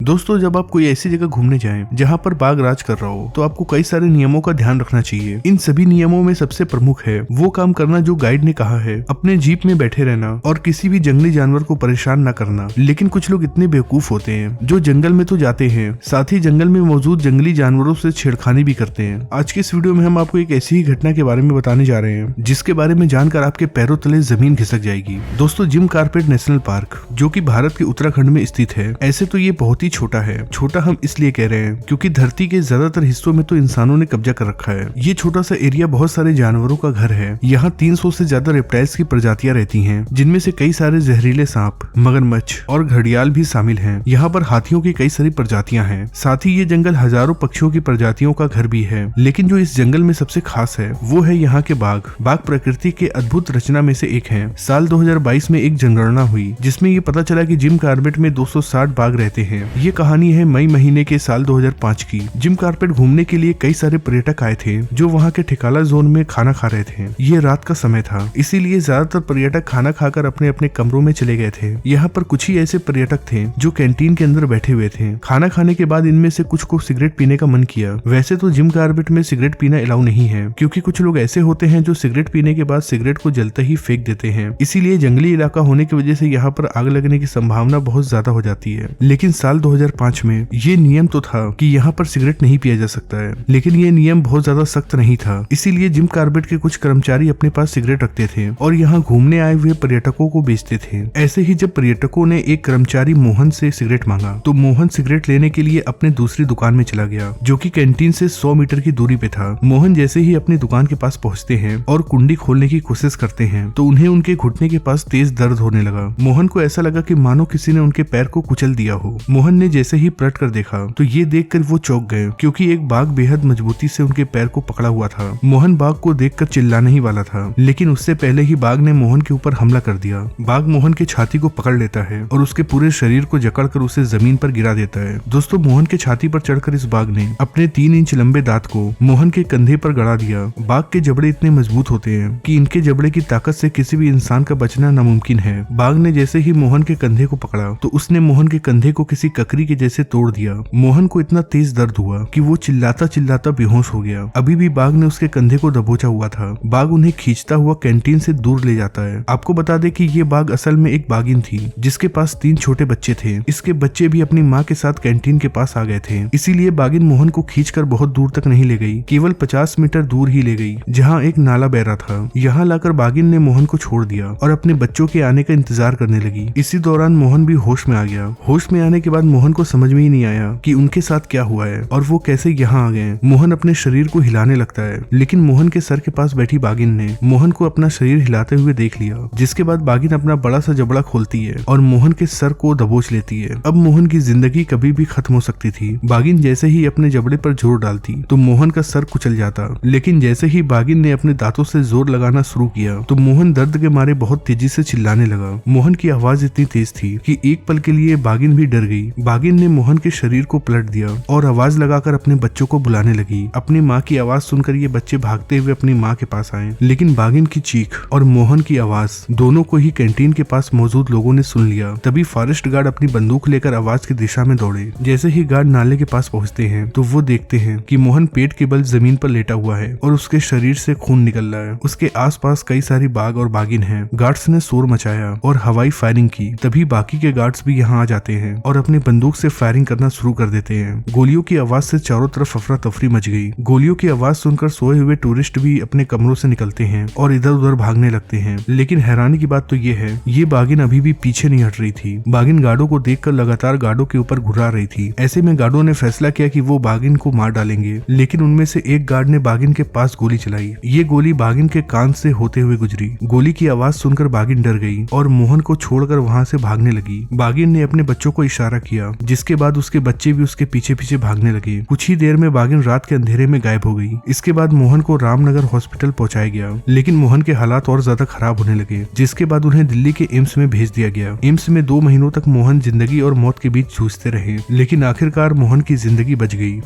दोस्तों, जब आप कोई ऐसी जगह घूमने जाएं जहां पर बाघ राज कर रहा हो तो आपको कई सारे नियमों का ध्यान रखना चाहिए। इन सभी नियमों में सबसे प्रमुख है वो काम करना जो गाइड ने कहा है, अपने जीप में बैठे रहना और किसी भी जंगली जानवर को परेशान न करना। लेकिन कुछ लोग इतने बेवकूफ होते हैं जो जंगल में तो जाते हैं, साथ ही जंगल में मौजूद जंगली जानवरों से छेड़खानी भी करते हैं। आज की इस वीडियो में हम आपको एक ऐसी ही घटना के बारे में बताने जा रहे हैं जिसके बारे में जानकर आपके पैरों तले जमीन खिसक जाएगी। दोस्तों, जिम कॉर्बेट नेशनल पार्क जो कि भारत के उत्तराखंड में स्थित है। ऐसे तो ये बहुत ही छोटा है। छोटा हम इसलिए कह रहे हैं क्योंकि धरती के ज्यादातर हिस्सों में तो इंसानों ने कब्जा कर रखा है। ये छोटा सा एरिया बहुत सारे जानवरों का घर है। यहाँ 300 से ज्यादा रेप्टाइल्स की प्रजातियां रहती हैं, जिनमें से कई सारे जहरीले सांप, मगरमच्छ और घड़ियाल भी शामिल हैं। यहाँ पर हाथियों की कई सारी प्रजातियां हैं। साथ ही ये जंगल हजारों पक्षियों की प्रजातियों का घर भी है। लेकिन जो इस जंगल में सबसे खास है वो है यहाँ के बाघ। बाघ प्रकृति के अद्भुत रचना में से एक है। साल 2022 में एक जनगणना हुई जिसमें ये पता चला कि जिम कॉर्बेट में 260 बाघ रहते हैं। ये कहानी है मई महीने के साल 2005 की। जिम कॉर्बेट घूमने के लिए कई सारे पर्यटक आए थे जो वहाँ के ठिकाला जोन में खाना खा रहे थे। ये रात का समय था, इसीलिए ज्यादातर पर्यटक खाना खाकर अपने अपने कमरों में चले गए थे। यहाँ पर कुछ ही ऐसे पर्यटक थे जो कैंटीन के अंदर बैठे हुए थे। खाना खाने के बाद इनमें से कुछ को सिगरेट पीने का मन किया। वैसे तो जिम कॉर्बेट में सिगरेट पीना अलाउ नहीं है, क्योंकि कुछ लोग ऐसे होते हैं जो सिगरेट पीने के बाद सिगरेट को जलते ही फेंक देते हैं। इसीलिए जंगली इलाका होने की वजह से यहाँ पर आग लगने की संभावना बहुत ज्यादा हो जाती है। लेकिन साल 2005 में ये नियम तो था कि यहाँ पर सिगरेट नहीं पिया जा सकता है, लेकिन ये नियम बहुत ज्यादा सख्त नहीं था। इसीलिए जिम कॉर्बेट के कुछ कर्मचारी अपने पास सिगरेट रखते थे और यहाँ घूमने आए हुए पर्यटकों को बेचते थे। ऐसे ही जब पर्यटकों ने एक कर्मचारी मोहन से सिगरेट मांगा तो मोहन सिगरेट लेने के लिए अपने दूसरी दुकान में चला गया जो कि कैंटीन से 100 मीटर की दूरी पे था। मोहन जैसे ही अपनी दुकान के पास पहुँचते हैं और कुंडी खोलने की कोशिश करते हैं तो उन्हें उनके घुटने के पास तेज दर्द होने लगा। मोहन को ऐसा लगा कि मानो किसी ने उनके पैर को कुचल दिया हो। मोहन ने जैसे ही पलट कर देखा तो ये देखकर वो चौंक गए, क्योंकि एक बाघ बेहद मजबूती से उनके पैर को पकड़ा हुआ था। मोहन बाघ को देखकर चिल्लाने ही वाला था, लेकिन उससे पहले ही बाघ ने मोहन के ऊपर हमला कर दिया। बाघ मोहन के छाती को पकड़ लेता है और उसके पूरे शरीर को जकड़कर उसे जमीन पर गिरा देता है। दोस्तों, मोहन के छाती पर चढ़कर इस बाघ ने अपने 3 इंच लंबे दांत को मोहन के कंधे पर गड़ा दिया। बाघ के जबड़े इतने मजबूत होते हैं कि इनके जबड़े की ताकत से किसी भी इंसान का बचना नामुमकिन है। बाघ ने जैसे ही मोहन के कंधे को पकड़ा तो उसने मोहन के कंधे को किसी ककरी के जैसे तोड़ दिया। मोहन को इतना तेज दर्द हुआ कि वो चिल्लाता चिल्लाता बेहोश हो गया। अभी भी बाघ ने उसके कंधे को दबोचा हुआ था। बाघ उन्हें खींचता हुआ कैंटीन से दूर ले जाता है। आपको बता दे कि ये बाघ असल में एक बाघिन थी जिसके पास 3 छोटे बच्चे थे। इसके बच्चे भी अपनी माँ के साथ कैंटीन के पास आ गए थे। इसीलिए बाघिन मोहन को खींचकर बहुत दूर तक नहीं ले गई, केवल 50 मीटर दूर ही ले गई जहाँ एक नाला बह रहा था। यहाँ लाकर बाघिन ने मोहन को छोड़ दिया और अपने बच्चों के आने का इंतजार करने लगी। इसी दौरान मोहन भी होश में आ गया। होश में आने के बाद मोहन को समझ में ही नहीं आया कि उनके साथ क्या हुआ है और वो कैसे यहाँ आ गए। मोहन अपने शरीर को हिलाने लगता है, लेकिन मोहन के सर के पास बैठी बाघिन ने मोहन को अपना शरीर हिलाते हुए देख लिया, जिसके बाद बाघिन अपना बड़ा सा जबड़ा खोलती है और मोहन के सर को दबोच लेती है। अब मोहन की जिंदगी कभी भी खत्म हो सकती थी। बाघिन जैसे ही अपने जबड़े पर जोर डालती तो मोहन का सर कुचल जाता, लेकिन जैसे ही बाघिन ने अपने दांतों से जोर लगाना शुरू किया तो मोहन दर्द के मारे बहुत तेजी से चिल्लाने लगा। मोहन की आवाज इतनी तेज थी कि एक पल के लिए बाघिन भी डर गई। बाघिन ने मोहन के शरीर को पलट दिया और आवाज लगाकर अपने बच्चों को बुलाने लगी। अपनी माँ की आवाज सुनकर ये बच्चे भागते हुए अपनी माँ के पास आए, लेकिन बाघिन की चीख और मोहन की आवाज दोनों को ही कैंटीन के पास मौजूद लोगों ने सुन लिया। तभी फॉरेस्ट गार्ड अपनी बंदूक लेकर आवाज की दिशा में दौड़े। जैसे ही गार्ड नाले के पास पहुँचते हैं तो वो देखते हैं कि मोहन पेट के बल जमीन पर लेटा हुआ है और उसके शरीर से खून निकल रहा है। उसके आसपास कई सारी बाघ और बाघिन हैं। गार्ड्स ने शोर मचाया और हवाई फायरिंग की। तभी बाकी के गार्ड्स भी यहाँ आ जाते हैं और अपनी बंदूक से फायरिंग करना शुरू कर देते हैं। गोलियों की आवाज से चारों तरफ अफरा तफरी मच गई। गोलियों की आवाज सुनकर सोए हुए टूरिस्ट भी अपने कमरों से निकलते हैं और इधर उधर भागने लगते हैं। लेकिन हैरानी की बात तो ये है, ये बाघिन अभी भी पीछे नहीं हट रही थी। बाघिन गार्डों को देखकर लगातार गार्डों के ऊपर घुरा रही थी। ऐसे में गार्डों ने फैसला किया कि वो बाघिन को मार डालेंगे, लेकिन उनमें से एक गार्ड ने बाघिन के पास गोली चलाई। ये गोली बाघिन के कान से होते हुए गुजरी। गोली की आवाज सुनकर बाघिन डर गई और मोहन को छोड़कर वहाँ से भागने लगी। बाघिन ने अपने बच्चों को इशारा किया, जिसके बाद उसके बच्चे भी उसके पीछे पीछे भागने लगे। कुछ ही देर में बाघिन रात के अंधेरे में गायब हो गई। इसके बाद मोहन को रामनगर हॉस्पिटल पहुंचाया गया, लेकिन मोहन के हालात और ज्यादा खराब होने लगे, जिसके बाद उन्हें दिल्ली के एम्स में भेज दिया गया। एम्स में 2 महीनों तक मोहन जिंदगी और मौत के बीच जूझते रहे, लेकिन आखिरकार मोहन की जिंदगी बच गई।